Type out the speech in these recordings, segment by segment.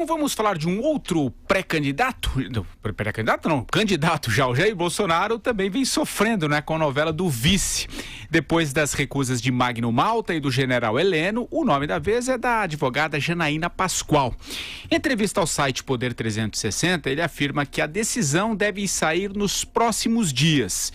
Vamos falar de um outro pré-candidato, candidato já, o Jair Bolsonaro também vem sofrendo, com a novela do vice. Depois das recusas de Magno Malta e do general Heleno, o nome da vez é da advogada Janaína Pascoal. Em entrevista ao site Poder 360, ele afirma que a decisão deve sair nos próximos dias.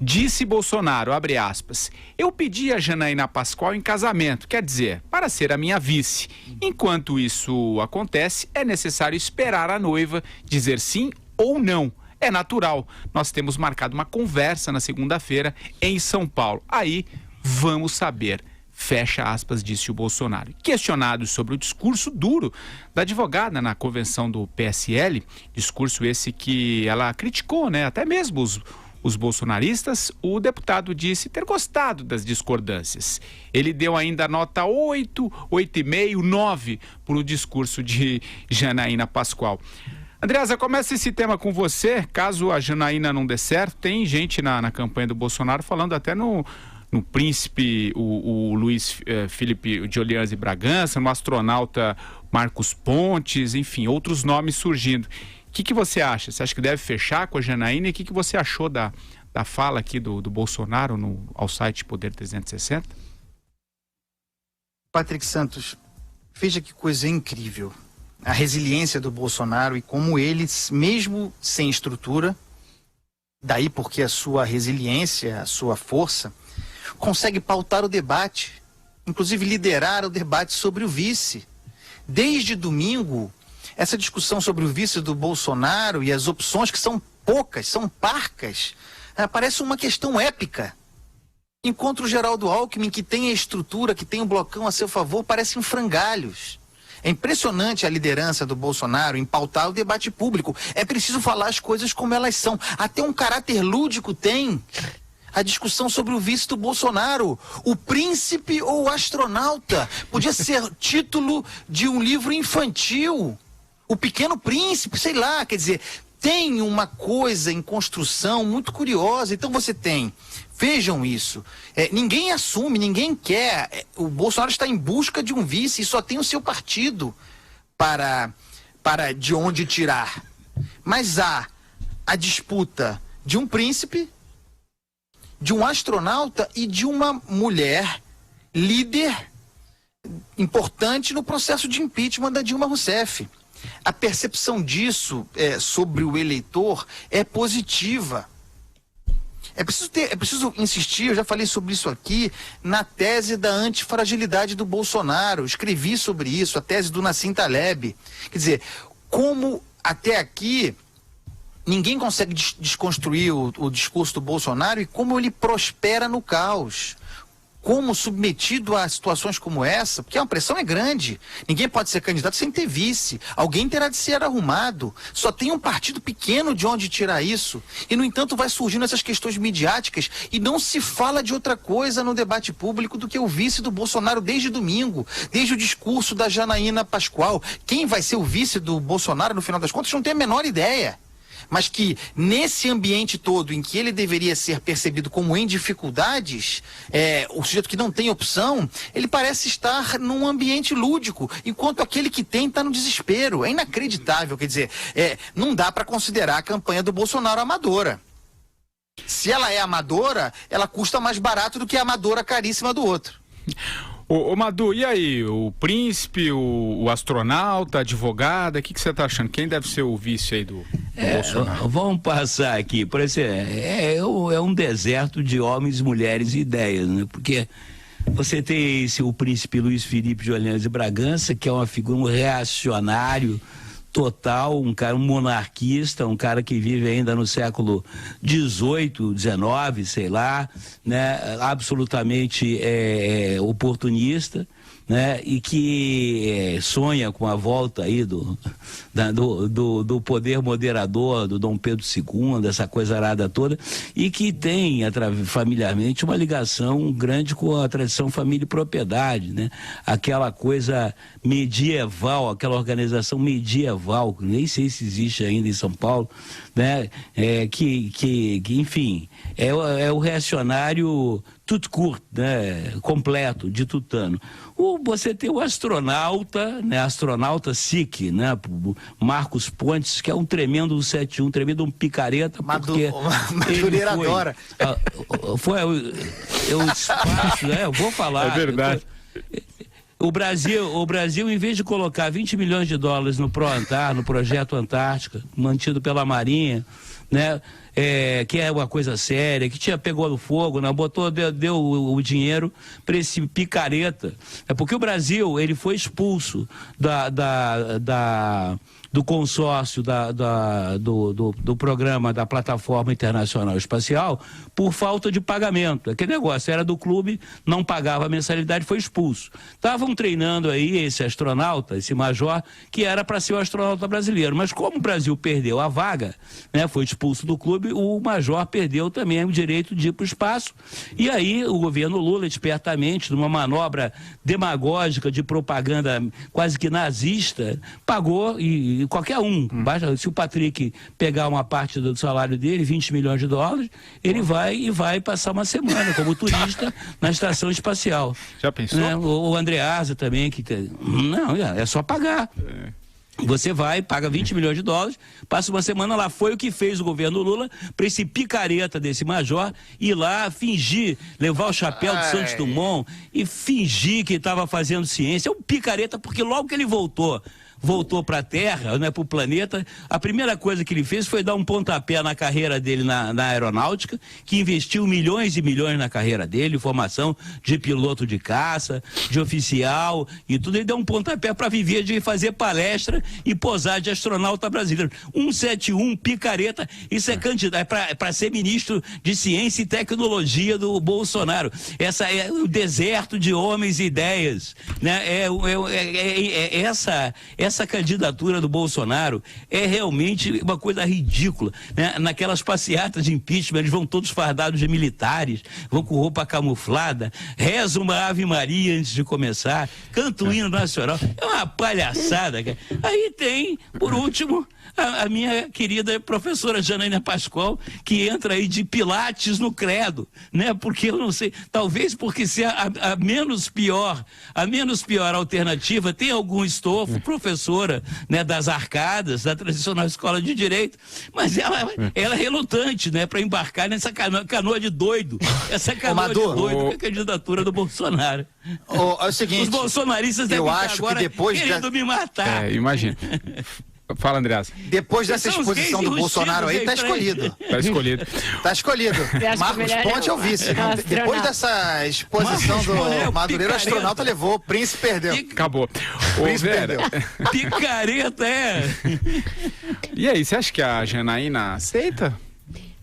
Disse Bolsonaro, abre aspas, eu pedi a Janaína Pascoal em casamento, quer dizer, para ser a minha vice. Enquanto isso acontece, é necessário esperar a noiva dizer sim ou não. É natural. Nós temos marcado uma conversa na segunda-feira em São Paulo. Aí vamos saber. Fecha aspas, disse o Bolsonaro. Questionado sobre o discurso duro da advogada na convenção do PSL, discurso esse que ela criticou, até mesmo os bolsonaristas, o deputado disse ter gostado das discordâncias. Ele deu ainda nota 8, 8,5, 9 para o discurso de Janaína Pascoal. Andreasa, começa esse tema com você. Caso a Janaína não dê certo, tem gente na campanha do Bolsonaro falando até no príncipe, o Luiz Felipe de Orleans e Bragança, no astronauta Marcos Pontes, enfim, outros nomes surgindo. O que você acha? Você acha que deve fechar com a Janaína? E o que você achou da fala aqui do Bolsonaro ao site Poder 360? Patrick Santos, veja que coisa incrível. A resiliência do Bolsonaro e como ele, mesmo sem estrutura, daí porque a sua resiliência, a sua força, consegue pautar o debate, inclusive liderar o debate sobre o vice. Desde domingo, essa discussão sobre o vice do Bolsonaro e as opções que são poucas, são parcas, parece uma questão épica. Enquanto o Geraldo Alckmin, que tem a estrutura, que tem o blocão a seu favor, parecem frangalhos. É impressionante a liderança do Bolsonaro em pautar o debate público. É preciso falar as coisas como elas são. Até um caráter lúdico tem a discussão sobre o vice do Bolsonaro. O príncipe ou o astronauta? Podia ser título de um livro infantil. O Pequeno Príncipe, sei lá, quer dizer, tem uma coisa em construção muito curiosa. Então você tem, vejam isso, ninguém assume, ninguém quer, o Bolsonaro está em busca de um vice e só tem o seu partido para de onde tirar. Mas há a disputa de um príncipe, de um astronauta e de uma mulher líder importante no processo de impeachment da Dilma Rousseff. A percepção disso sobre o eleitor é positiva. É preciso insistir, eu já falei sobre isso aqui, na tese da antifragilidade do Bolsonaro. Escrevi sobre isso, a tese do Nassim Taleb. Quer dizer, como até aqui ninguém consegue desconstruir o discurso do Bolsonaro e como ele prospera no caos. Como submetido a situações como essa, porque a pressão é grande. Ninguém pode ser candidato sem ter vice. Alguém terá de ser arrumado. Só tem um partido pequeno de onde tirar isso. E, no entanto, vai surgindo essas questões midiáticas e não se fala de outra coisa no debate público do que o vice do Bolsonaro desde domingo, desde o discurso da Janaína Pascoal. Quem vai ser o vice do Bolsonaro, no final das contas, não tem a menor ideia. Mas que nesse ambiente todo em que ele deveria ser percebido como em dificuldades, o sujeito que não tem opção, ele parece estar num ambiente lúdico, enquanto aquele que tem está no desespero. É inacreditável, quer dizer, não dá para considerar a campanha do Bolsonaro amadora. Se ela é amadora, ela custa mais barato do que a amadora caríssima do outro. Ô Madu, e aí, o príncipe, o astronauta, a advogada, o que você está achando? Quem deve ser o vice aí do Bolsonaro? Vamos passar aqui, por exemplo, é um deserto de homens, mulheres e ideias, né? Porque você tem o príncipe Luiz Felipe de Orleans e Bragança, que é uma figura, um reacionário total, um monarquista, um cara que vive ainda no século XVIII, XIX, sei lá, né? Absolutamente oportunista, né? E que sonha com a volta aí do poder moderador do Dom Pedro II, essa coisa arada toda, e que tem familiarmente uma ligação grande com a tradição família e propriedade, né? Aquela coisa medieval, aquela organização medieval, nem sei se existe ainda em São Paulo, né? Que enfim, é o reacionário tout court, né, completo, de tutano. Você tem o astronauta, né, astronauta SIC, né, Marcos Pontes, que é um tremendo 71, tremendo um picareta, porque Madureira adora. Foi o espaço, né, eu vou falar. É verdade. O Brasil, em vez de colocar 20 milhões de dólares no ProAntar, no Projeto Antártica, mantido pela Marinha, né, que é uma coisa séria, que pegou no fogo, né, deu o dinheiro para esse picareta. É porque o Brasil, ele foi expulso do consórcio do programa da Plataforma Internacional Espacial por falta de pagamento. Aquele negócio era do clube, não pagava a mensalidade, foi expulso. Estavam treinando aí esse astronauta, esse major, que era para ser o astronauta brasileiro. Mas como o Brasil perdeu a vaga, né, foi expulso do clube, o major perdeu também o direito de ir para o espaço. E aí o governo Lula, espertamente, numa manobra demagógica de propaganda quase que nazista, pagou e qualquer um, se o Patrick pegar uma parte do salário dele, 20 milhões de dólares, ele vai passar uma semana como turista na estação espacial. Já pensou? Né? O Andreasa também, não, é só pagar. Você vai, paga 20 milhões de dólares, passa uma semana lá. Foi o que fez o governo Lula para esse picareta desse major ir lá fingir, levar o chapéu de Santos Dumont e fingir que estava fazendo ciência. É um picareta porque logo que ele voltou para a Terra, né, para o planeta, a primeira coisa que ele fez foi dar um pontapé na carreira dele na aeronáutica, que investiu milhões e milhões na carreira dele, formação de piloto de caça, de oficial e tudo. Ele deu um pontapé para viver de fazer palestra e posar de astronauta brasileiro. 171, picareta, isso é candidato para ser ministro de Ciência e Tecnologia do Bolsonaro. Essa é o deserto de homens e ideias, né? Essa candidatura do Bolsonaro é realmente uma coisa ridícula, né? Naquelas passeatas de impeachment, eles vão todos fardados de militares, vão com roupa camuflada, rezam uma Ave Maria antes de começar, cantam o hino nacional. É uma palhaçada, cara. Aí tem, por último, a minha querida professora Janaína Pascoal, que entra aí de pilates no credo, né? Porque eu não sei, talvez porque se a menos pior alternativa tem algum estofo, professora, né, das arcadas, da tradicional escola de direito, mas ela é relutante, né, para embarcar nessa canoa de doido, essa canoa de doido, que é a candidatura do Bolsonaro. É o seguinte, os bolsonaristas devem estar agora querendo me matar. Imagina. Fala, Andreasa. Depois dessa exposição do Bolsonaro aí, tá escolhido. Tá escolhido. Tá escolhido. Marcos Ponte é o vice. Depois dessa exposição do Madureira, o astronauta levou, o príncipe perdeu. Acabou. O príncipe perdeu. Picareta, E aí, você acha que a Janaína aceita?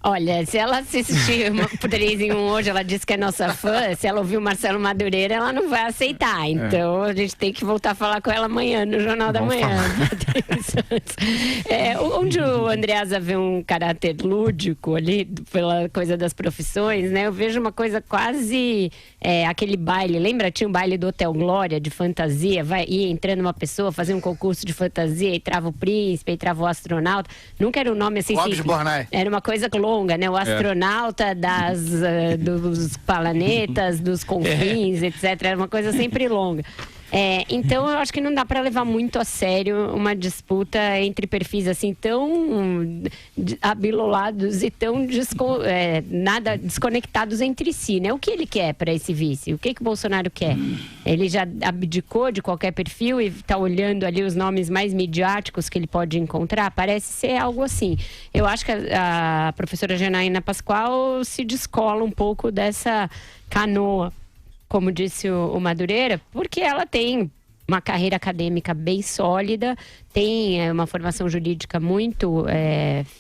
Olha, se ela assistir por 3 em 1 hoje, ela disse que é nossa fã, se ela ouvir o Marcelo Madureira, ela não vai aceitar. Então, a gente tem que voltar a falar com ela amanhã, no Jornal da Manhã. Onde o Andreasa vê um caráter lúdico ali, pela coisa das profissões, né? Eu vejo uma coisa quase aquele baile. Lembra? Tinha um baile do Hotel Glória, de fantasia. Ia entrando uma pessoa, fazia um concurso de fantasia, e trava o príncipe, e trava o astronauta. Nunca era um nome assim simples. Era uma coisa longa, né? O astronauta dos planetas, dos confins, etc. Era uma coisa sempre longa. Então eu acho que não dá para levar muito a sério uma disputa entre perfis assim tão abilolados e tão nada desconectados entre si, né? O que ele quer para esse vice? O que o Bolsonaro quer? Ele já abdicou de qualquer perfil e está olhando ali os nomes mais midiáticos que ele pode encontrar? Parece ser algo assim. Eu acho que a professora Janaína Pascoal se descola um pouco dessa canoa, como disse o Madureira, porque ela tem uma carreira acadêmica bem sólida, tem uma formação jurídica muito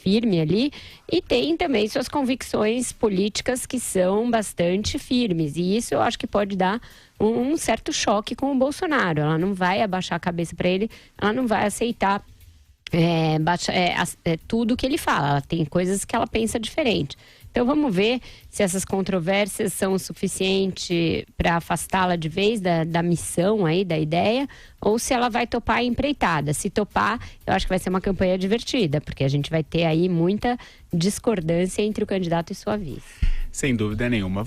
firme ali e tem também suas convicções políticas que são bastante firmes. E isso eu acho que pode dar um certo choque com o Bolsonaro. Ela não vai abaixar a cabeça para ele, ela não vai aceitar tudo que ele fala. Ela tem coisas que ela pensa diferente. Então vamos ver se essas controvérsias são o suficiente para afastá-la de vez da missão aí, da ideia, ou se ela vai topar a empreitada. Se topar, eu acho que vai ser uma campanha divertida, porque a gente vai ter aí muita discordância entre o candidato e sua vice. Sem dúvida nenhuma.